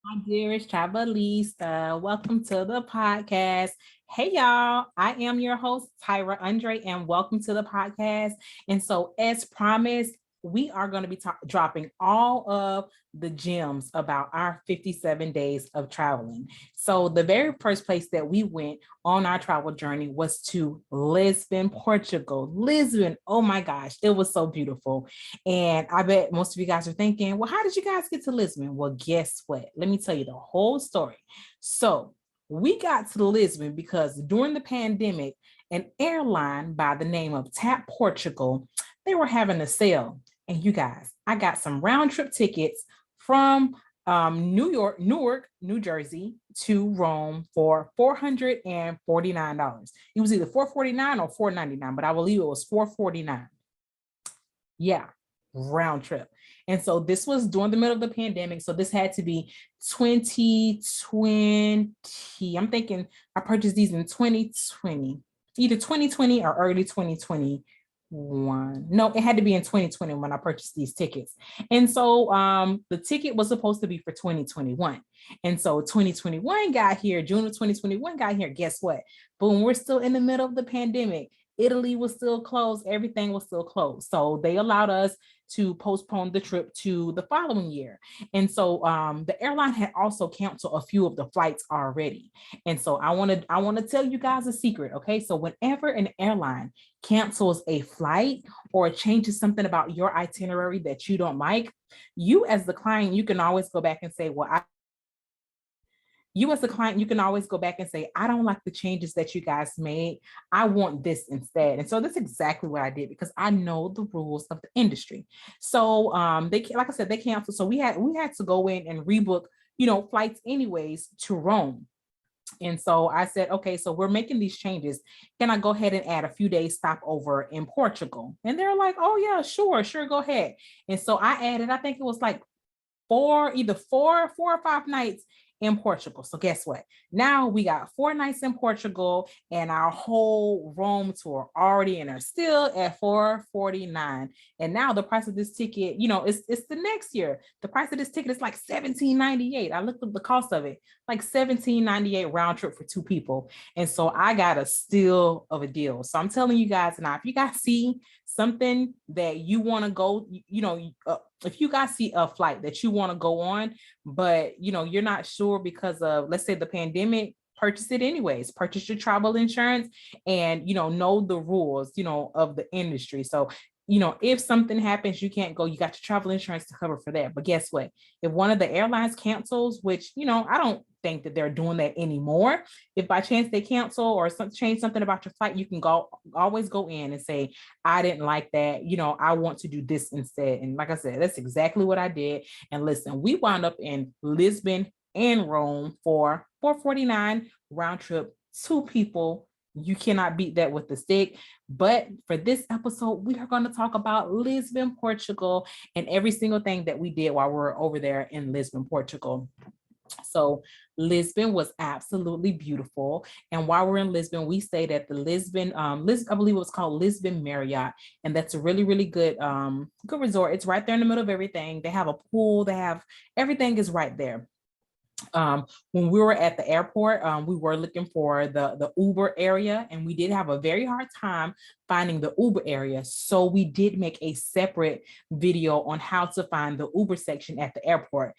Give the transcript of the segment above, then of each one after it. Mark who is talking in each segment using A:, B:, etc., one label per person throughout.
A: My dearest Travelista, welcome to the podcast. Hey, y'all, I am your host, Tyra Andre, and welcome to the podcast. And so, as promised, we are going to be dropping all of the gems about our 57 days of traveling. So, the very first place that we went on our travel journey was to Lisbon, Portugal. Lisbon, oh my gosh, it was so beautiful. And I bet most of you guys are thinking, well, how did you guys get to Lisbon? Well, guess what? Let me tell you the whole story. So we got to Lisbon because during the pandemic, an airline by the name of TAP Portugal, they were having a sale. And you guys, I got some round trip tickets from Newark, New Jersey to Rome for $449. It was either $449 or $499, but I believe it was $449. Yeah, round trip. And so this was during the middle of the pandemic. So this had to be 2020. I'm thinking I purchased these in 2020, either 2020 or early 2021. No, it had to be in 2020 when I purchased these tickets. And so the ticket was supposed to be for 2021. And so 2021 got here, June of 2021 got here. Guess what? Boom, we're still in the middle of the pandemic. Italy was still closed. Everything was still closed. So they allowed us to postpone the trip to the following year. And so the airline had also canceled a few of the flights already. And so I want to tell you guys a secret. Okay. So whenever an airline cancels a flight or changes something about your itinerary that you don't like, you as the client, you can always go back and say, well, you as a client, you can always go back and say, I don't like the changes that you guys made. I want this instead. And so that's exactly what I did because I know the rules of the industry. So they, like I said, they canceled. So we had to go in and rebook, flights anyways to Rome. And so I said, okay, so we're making these changes. Can I go ahead and add a few days stopover in Portugal? And they're like, oh yeah, sure, go ahead. And so I added, I think it was like either four or five nights in Portugal. So guess what? Now we got 4 nights in Portugal and our whole Rome tour already in there, still at 449. And now the price of this ticket, it's the next year. The price of this ticket is like 1798. I looked up the cost of it, like 1798 round trip for two people. And so I got a steal of a deal. So I'm telling you guys now, if you guys see something that you want to go, if you guys see a flight that you want to go on, but you're not sure because of, let's say, the pandemic, purchase it anyways. Purchase your travel insurance and know the rules of the industry. So if something happens, you can't go, you got your travel insurance to cover for that. But guess what? If one of the airlines cancels, which, I don't think that they're doing that anymore. If by chance they cancel or change something about your flight, you can always go in and say, I didn't like that. I want to do this instead. And like I said, that's exactly what I did. And listen, we wound up in Lisbon and Rome for $449 round trip, two people. You cannot beat that with the stick. But for this episode, we are going to talk about Lisbon, Portugal, and every single thing that we did while we were over there in Lisbon, Portugal. So Lisbon was absolutely beautiful. And while we're in Lisbon, we stayed at the Lisbon, I believe it was called Lisbon Marriott. And that's a really, really good resort. It's right there in the middle of everything. They have a pool, everything is right there. When we were at the airport, we were looking for the Uber area, and we did have a very hard time finding the Uber area. So we did make a separate video on how to find the Uber section at the airport.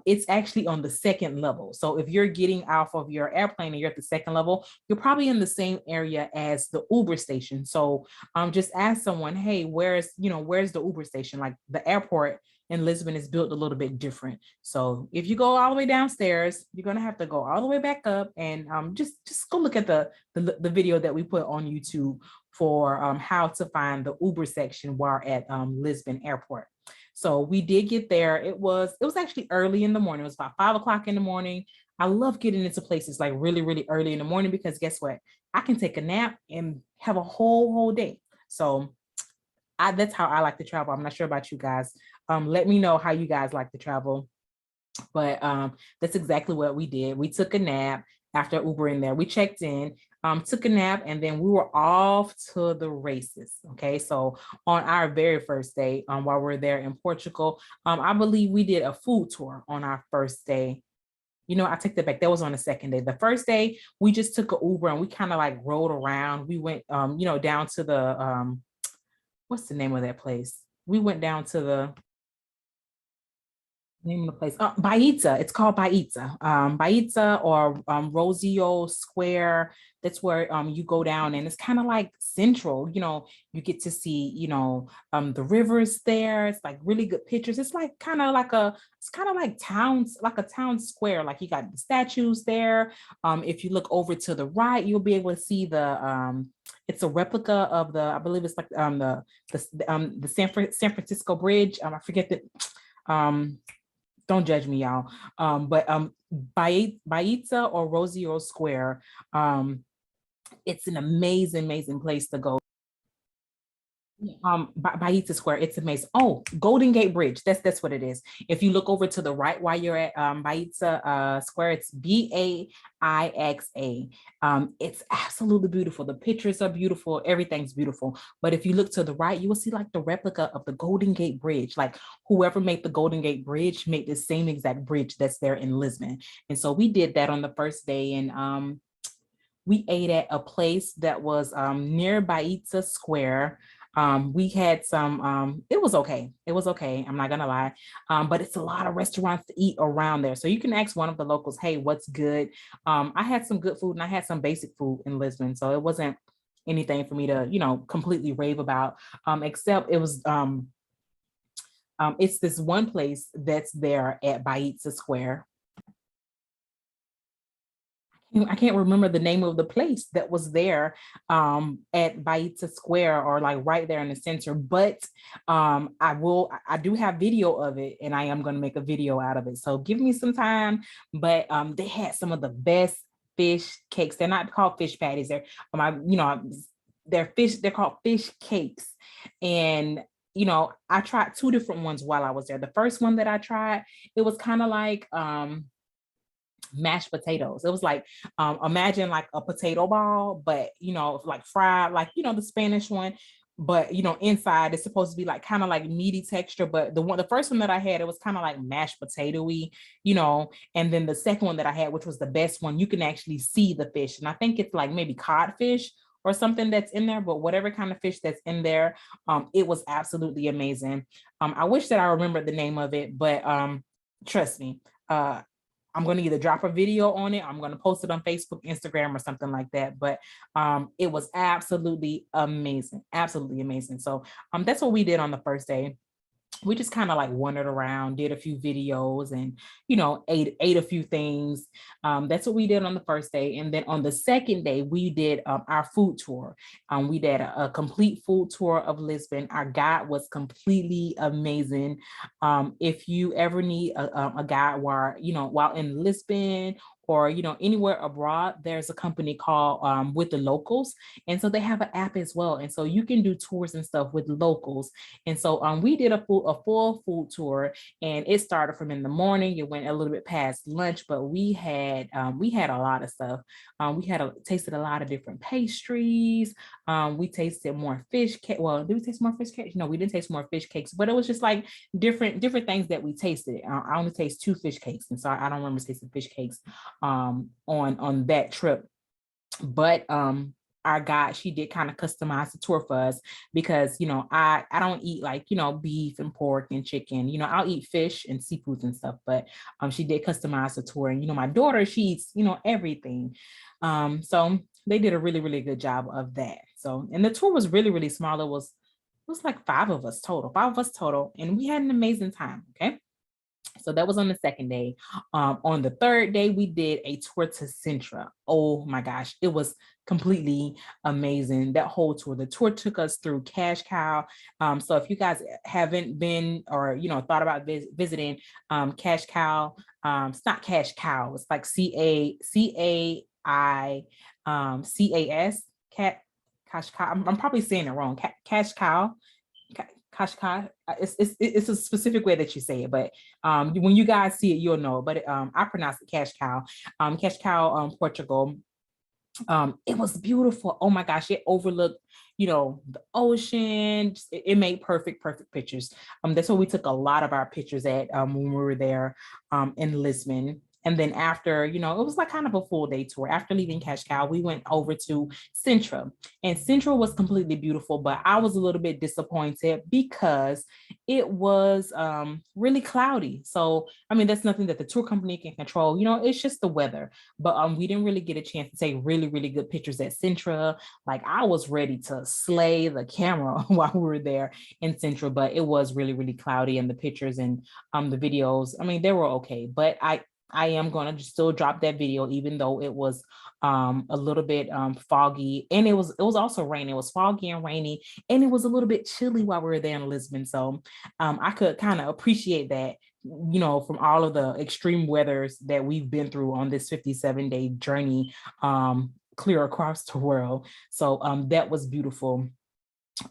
A: It's actually on the second level. So if you're getting off of your airplane and you're at the second level, you're probably in the same area as the Uber station. So just ask someone, hey, where's the Uber station? Like the airport in Lisbon is built a little bit different. So if you go all the way downstairs, you're gonna have to go all the way back up and just go look at the video that we put on YouTube for how to find the Uber section while at Lisbon Airport. So we did get there. It was actually early in the morning. It was about 5 o'clock in the morning. I love getting into places like really, really early in the morning because guess what? I can take a nap and have a whole day. So that's how I like to travel. I'm not sure about you guys. Let me know how you guys like to travel. But that's exactly what we did. We took a nap after Uber in there. We checked in, took a nap, and then we were off to the races. Okay, so on our very first day, while we're there in Portugal, I believe we did a food tour on our first day I take that back. That was on the second day. The first day, we just took an Uber and we kind of like rode around. We went, down to the, what's the name of that place? We went down to the name of the place. Bayezza. It's called Bayezza. Bayezza or Rosio Square. That's where you go down, and it's kind of like central. You get to see, the rivers there. It's like really good pictures. It's like it's kind of like towns, like a town square. Like you got the statues there. If you look over to the right, you'll be able to see it's a replica of I believe it's like the San Francisco Bridge. I forget that. Don't judge me, y'all. But Bayezza or Rosio Square, it's an amazing, amazing place to go. Bayezza Square, it's amazing. Oh, Golden Gate Bridge, that's what it is. If you look over to the right while you're at Bayezza Square, it's Baixa. It's absolutely beautiful. The pictures are beautiful, everything's beautiful. But if you look to the right, you will see like the replica of the Golden Gate Bridge. Like whoever made the Golden Gate Bridge made the same exact bridge that's there in Lisbon. And so we did that on the first day, and we ate at a place that was near Bayezza Square. We had some, it was okay. It was okay. I'm not gonna lie. But it's a lot of restaurants to eat around there. So you can ask one of the locals, hey, what's good? I had some good food and I had some basic food in Lisbon. So it wasn't anything for me to, completely rave about, except it was, it's this one place that's there at Bayezza Square. I can't remember the name of the place that was there at Bayezza Square, or like right there in the center, but I do have video of it, and I am going to make a video out of it. So give me some time. But they had some of the best fish cakes. They're not called fish patties. They're called fish cakes. And I tried two different ones while I was there. The first one that I tried, it was kind of like mashed potatoes. It was like, imagine like a potato ball, but like fried, like the Spanish one. But inside it's supposed to be like kind of like meaty texture. But the first one that I had, it was kind of like mashed potatoy, and then the second one that I had, which was the best one, you can actually see the fish. And I think it's like maybe codfish or something that's in there, but whatever kind of fish that's in there, it was absolutely amazing. I wish that I remembered the name of it, but trust me, I'm going to either drop a video on it, I'm going to post it on Facebook, Instagram, or something like that. But it was absolutely amazing, absolutely amazing. So that's what we did on the first day. We just kind of like wandered around, did a few videos, and ate a few things. That's what we did on the first day. And then on the second day, we did our food tour. We did a complete food tour of Lisbon. Our guide was completely amazing. If you ever need a guide while in Lisbon, or anywhere abroad, there's a company called With the Locals, and so they have an app as well, and so you can do tours and stuff with locals. And so we did a full food tour, and it started from in the morning. It went a little bit past lunch, but we had a lot of stuff. We tasted a lot of different pastries. We tasted more fish cake. Well, did we taste more fish cakes? No, we didn't taste more fish cakes, but it was just like different things that we tasted. I only taste 2 fish cakes, and so I don't remember tasting fish cakes on that trip. But our guide, she did kind of customize the tour for us, because I don't eat like beef and pork and chicken. I'll eat fish and seafoods and stuff, but she did customize the tour. And my daughter, she eats everything. So they did a really, really good job of that. So, and the tour was really, really small. It was like 5 of us total, and we had an amazing time. Okay. So that was on the second day. On the third day, we did a tour to Sintra. Oh my gosh, it was completely amazing. That whole tour. The tour took us through Cash Cow. So if you guys haven't been, or thought about visiting Cash Cow, it's not Cash Cow. It's like CAICAS. Cash Cow. I'm probably saying it wrong. Cash Cow. Kashkai, it's a specific way that you say it, but when you guys see it, you'll know. But I pronounce it Cash Cow. Cash Cow, Portugal. It was beautiful. Oh my gosh, it overlooked, the ocean. It made perfect pictures. That's where we took a lot of our pictures at when we were there in Lisbon. And then after, it was like kind of a full day tour. After leaving Cash Cow, we went over to Central, and Central was completely beautiful, but I was a little bit disappointed because it was really cloudy. So, I mean, that's nothing that the tour company can control. It's just the weather. But we didn't really get a chance to take really, really good pictures at Central. Like, I was ready to slay the camera while we were there in Central, but it was really, really cloudy, and the pictures and the videos, I mean, they were okay. But I am going to still drop that video, even though it was a little bit foggy, and it was also rainy. It was foggy and rainy, and it was a little bit chilly while we were there in Lisbon. So I could kind of appreciate that, from all of the extreme weathers that we've been through on this 57-day journey clear across the world. So that was beautiful.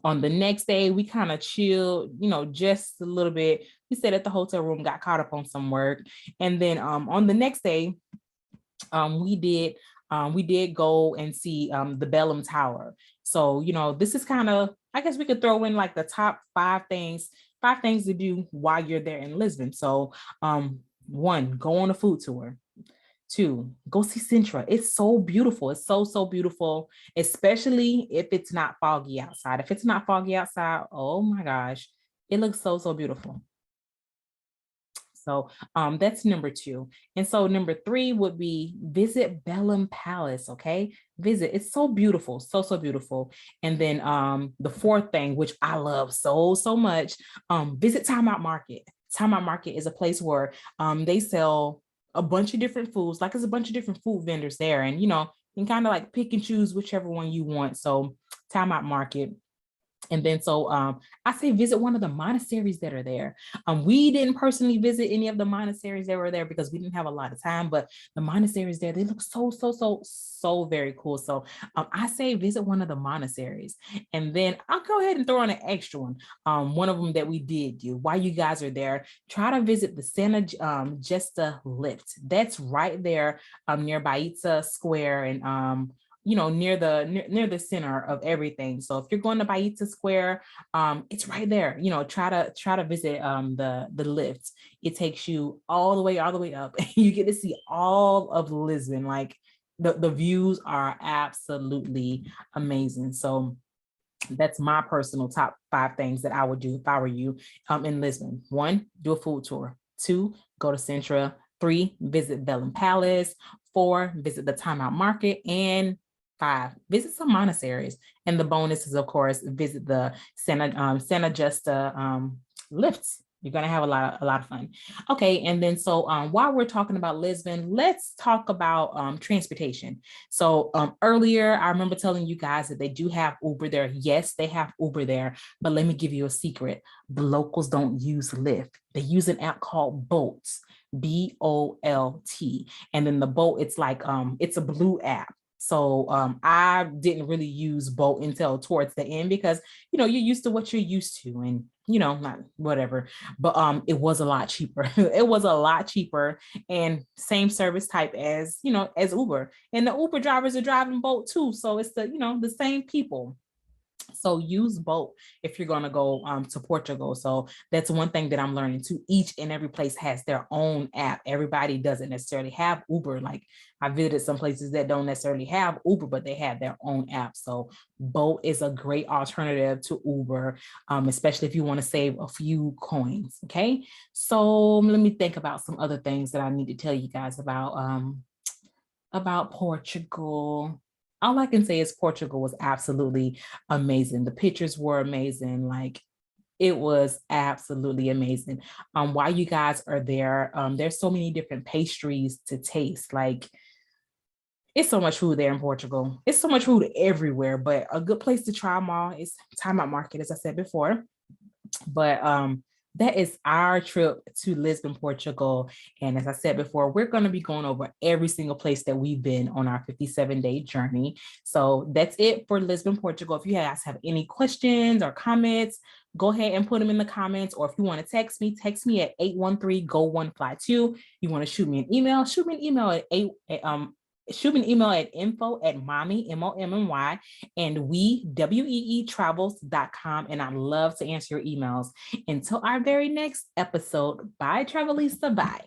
A: On the next day, we kind of chilled, just a little bit. We stayed at the hotel room, got caught up on some work. And then on the next day, we did go and see the Bellum Tower. So, this is kind of, I guess we could throw in like the top five things to do while you're there in Lisbon. So 1, go on a food tour. 2, go see Sintra. It's so beautiful. It's so, so beautiful, especially if it's not foggy outside. If it's not foggy outside, oh my gosh, it looks so, so beautiful. So that's number 2. And so number 3 would be visit Bellum Palace, okay? Visit, it's so beautiful, so, so beautiful. And then the 4th thing, which I love so, so much, visit Time Out Market. Time Out Market is a place where they sell a bunch of different foods. Like, there's a bunch of different food vendors there, and you can kind of like pick and choose whichever one you want. So Time Out Market. And then so I say visit one of the monasteries that are there. We didn't personally visit any of the monasteries that were there because we didn't have a lot of time, but the monasteries there, they look so, so, so, so very cool. So I say visit one of the monasteries. And then I'll go ahead and throw on an extra one. One of them that we did do while you guys are there, try to visit the Santa Gesta lift. That's right there near Bayezza Square, and near the center of everything. So if you're going to Bayezza Square, it's right there. Try to visit the lift. It takes you all the way up, and you get to see all of Lisbon. Like, the views are absolutely amazing. So that's my personal top 5 things that I would do if I were you in Lisbon. 1, do a food tour. 2, go to Sintra. 3, visit Bellum Palace. 4, visit the Time Out Market. And 5, visit some monasteries. And the bonus is, of course, visit the Santa Gesta lifts. You're going to have a lot of fun. Okay. And then so while we're talking about Lisbon, let's talk about transportation. So earlier, I remember telling you guys that they do have Uber there. Yes, they have Uber there. But let me give you a secret. The locals don't use Lyft. They use an app called Bolt, Bolt. And then the Bolt, it's like, it's a blue app. So I didn't really use Bolt until towards the end because, you're used to what you're used to, and, not whatever, but it was a lot cheaper. It was a lot cheaper, and same service type as, as Uber, and the Uber drivers are driving Bolt too. So it's the same people. So use Bolt if you're going to go to Portugal. So that's one thing that I'm learning too. Each and every place has their own app. Everybody doesn't necessarily have Uber. Like, I visited some places that don't necessarily have Uber, but they have their own app. So Bolt is a great alternative to Uber, especially if you want to save a few coins. Okay. So let me think about some other things that I need to tell you guys about Portugal. All I can say is Portugal was absolutely amazing. The pictures were amazing. Like, it was absolutely amazing. While you guys are there, there's so many different pastries to taste. Like, it's so much food there in Portugal. It's so much food everywhere, but a good place to try them all is Time Out Market, as I said before. But that is our trip to Lisbon, Portugal. And as I said before, we're going to be going over every single place that we've been on our 57-day journey. So that's it for Lisbon, Portugal. If you guys have any questions or comments, go ahead and put them in the comments. Or if you want to text me at 813-GO1FLY2. You want to shoot me an email, shoot me an email at info@mommy, MOMMY, and weetravels.com. And I'd love to answer your emails. Until our very next episode, bye, Travelista, bye.